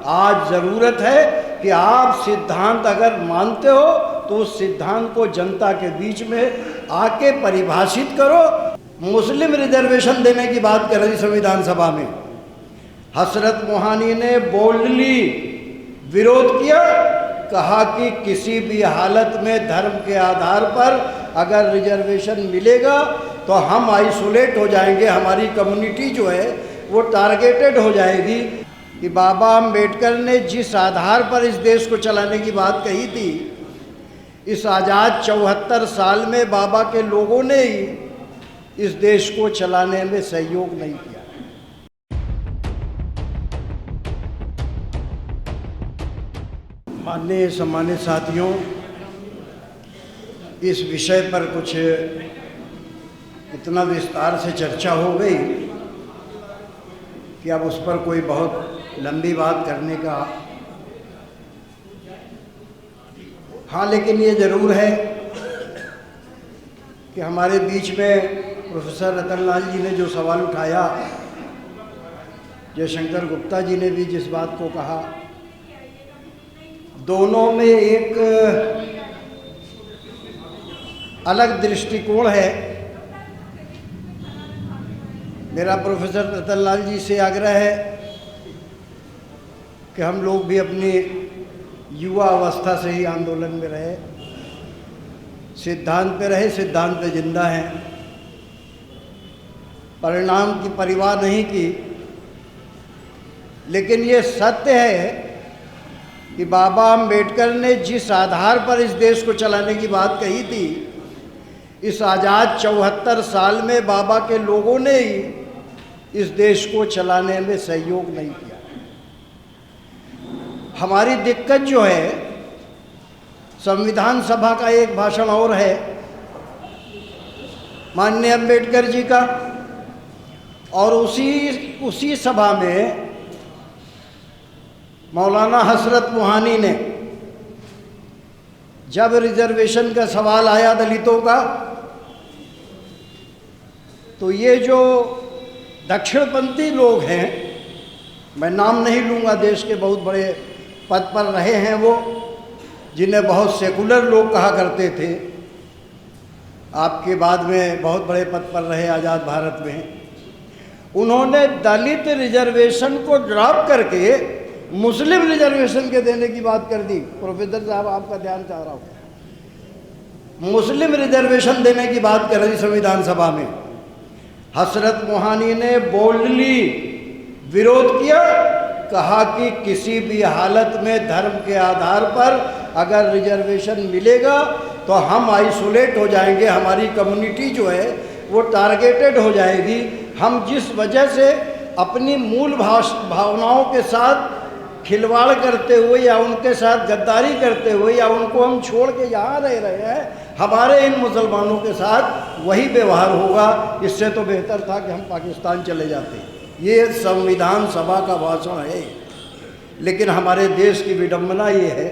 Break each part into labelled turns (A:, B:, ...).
A: आज ज़रूरत है कि आप सिद्धांत अगर मानते हो तो उस सिद्धांत को जनता के बीच में आके परिभाषित करो। मुस्लिम रिजर्वेशन देने की बात कर रही संविधान सभा में, हसरत मोहानी ने बोल्डली विरोध किया, कहा कि किसी भी हालत में धर्म के आधार पर अगर रिजर्वेशन मिलेगा तो हम आइसोलेट हो जाएंगे, हमारी कम्युनिटी जो है वो टारगेटेड हो जाएगी। कि बाबा अम्बेडकर ने जिस आधार पर इस देश को चलाने की बात कही थी, इस आज़ाद 74 साल में बाबा के लोगों ने ही इस देश को चलाने में सहयोग नहीं किया। माननीय सम्मानित साथियों, इस विषय पर कुछ इतना विस्तार से चर्चा हो गई कि अब उस पर कोई बहुत लंबी बात करने का, हाँ, लेकिन ये ज़रूर है कि हमारे बीच में प्रोफेसर रतनलाल जी ने जो सवाल उठाया, जयशंकर गुप्ता जी ने भी जिस बात को कहा, दोनों में एक अलग दृष्टिकोण है। मेरा प्रोफेसर रतनलाल जी से आग्रह है कि हम लोग भी अपनी युवा अवस्था से ही आंदोलन में रहे, सिद्धांत पे रहे, सिद्धांत पे जिंदा हैं, परिणाम की परवाह नहीं की। लेकिन ये सत्य है कि बाबा अम्बेडकर ने जिस आधार पर इस देश को चलाने की बात कही थी, इस आज़ाद 74 साल में बाबा के लोगों ने ही इस देश को चलाने में सहयोग नहीं किया। हमारी दिक्कत जो है, संविधान सभा का एक भाषण और है माननीय अम्बेडकर जी का, और उसी सभा में मौलाना हसरत मोहानी ने जब रिजर्वेशन का सवाल आया दलितों का, तो ये जो दक्षिणपंथी लोग हैं, मैं नाम नहीं लूँगा, देश के बहुत बड़े पद पर रहे हैं वो, जिन्हें बहुत सेकुलर लोग कहा करते थे, आपके बाद में बहुत बड़े पद पर रहे आज़ाद भारत में, उन्होंने दलित रिजर्वेशन को ड्रॉप करके मुस्लिम रिजर्वेशन के देने की बात कर दी। प्रोफेसर साहब, आपका ध्यान चाह रहा हूँ, मुस्लिम रिजर्वेशन देने की बात कर रही संविधान सभा में, हसरत मोहानी ने बोल्डली विरोध किया, कहा कि किसी भी हालत में धर्म के आधार पर अगर रिजर्वेशन मिलेगा तो हम आइसोलेट हो जाएंगे, हमारी कम्युनिटी जो है वो टारगेटेड हो जाएगी। हम जिस वजह से अपनी मूल भावनाओं के साथ खिलवाड़ करते हुए या उनके साथ गद्दारी करते हुए या उनको हम छोड़ के यहाँ रह रहे हैं, हमारे इन मुसलमानों के साथ वही व्यवहार होगा। इससे तो बेहतर था कि हम पाकिस्तान चले जाते। ये संविधान सभा का भाषण है। लेकिन हमारे देश की विडंबना ये है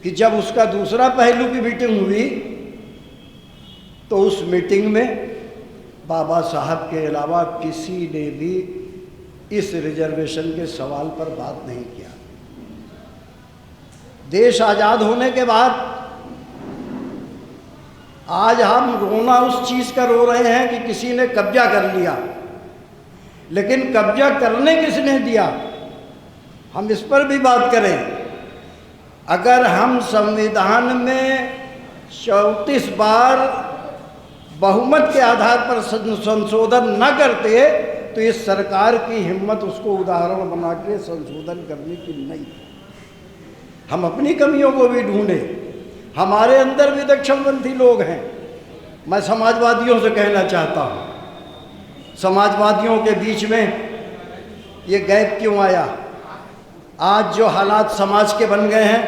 A: कि जब उसका दूसरा पहलू की मीटिंग हुई तो उस मीटिंग में बाबा साहब के अलावा किसी ने भी इस रिजर्वेशन के सवाल पर बात नहीं किया। देश आज़ाद होने के बाद आज हम रोना उस चीज़ का रो रहे हैं कि किसी ने कब्जा कर लिया, लेकिन कब्जा करने किसने दिया, हम इस पर भी बात करें। अगर हम संविधान में 34 बार बहुमत के आधार पर संशोधन न करते तो इस सरकार की हिम्मत उसको उदाहरण बना के संशोधन करने की नहीं। हम अपनी कमियों को भी ढूंढें। हमारे अंदर भी दक्षिणपंथी लोग हैं। मैं समाजवादियों से कहना चाहता हूँ, समाजवादियों के बीच में ये गैप क्यों आया? आज जो हालात समाज के बन गए हैं,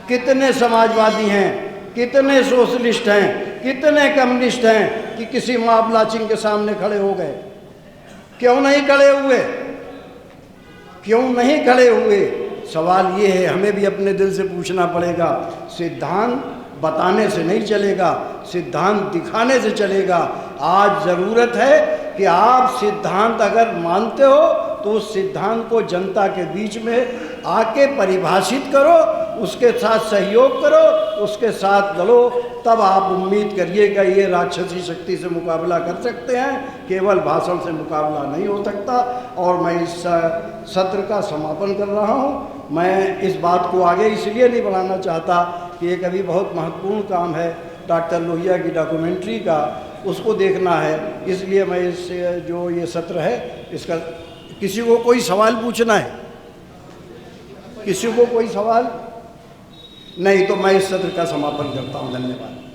A: कितने समाजवादी हैं, कितने सोशलिस्ट हैं, कितने कम्युनिस्ट हैं कि किसी मामला चिन्ह के सामने खड़े हो गए। क्यों नहीं खड़े हुए? क्यों नहीं खड़े हुए? सवाल ये है, हमें भी अपने दिल से पूछना पड़ेगा। सिद्धांत बताने से नहीं चलेगा, सिद्धांत दिखाने से चलेगा। आज ज़रूरत है कि आप सिद्धांत अगर मानते हो तो उस सिद्धांत को जनता के बीच में आके परिभाषित करो, उसके साथ सहयोग करो, उसके साथ लड़ो, तब आप उम्मीद करिएगा ये राक्षसी शक्ति से मुकाबला कर सकते हैं। केवल भाषण से मुकाबला नहीं हो सकता। और मैं इस सत्र का समापन कर रहा हूँ। मैं इस बात को आगे इसलिए नहीं बढ़ाना चाहता कि एक अभी बहुत महत्वपूर्ण काम है डॉक्टर लोहिया की डॉक्यूमेंट्री का, उसको देखना है, इसलिए मैं इस जो ये सत्र है इसका, किसी को कोई सवाल पूछना है? किसी को कोई सवाल नहीं, तो मैं इस सत्र का समापन करता हूँ। धन्यवाद।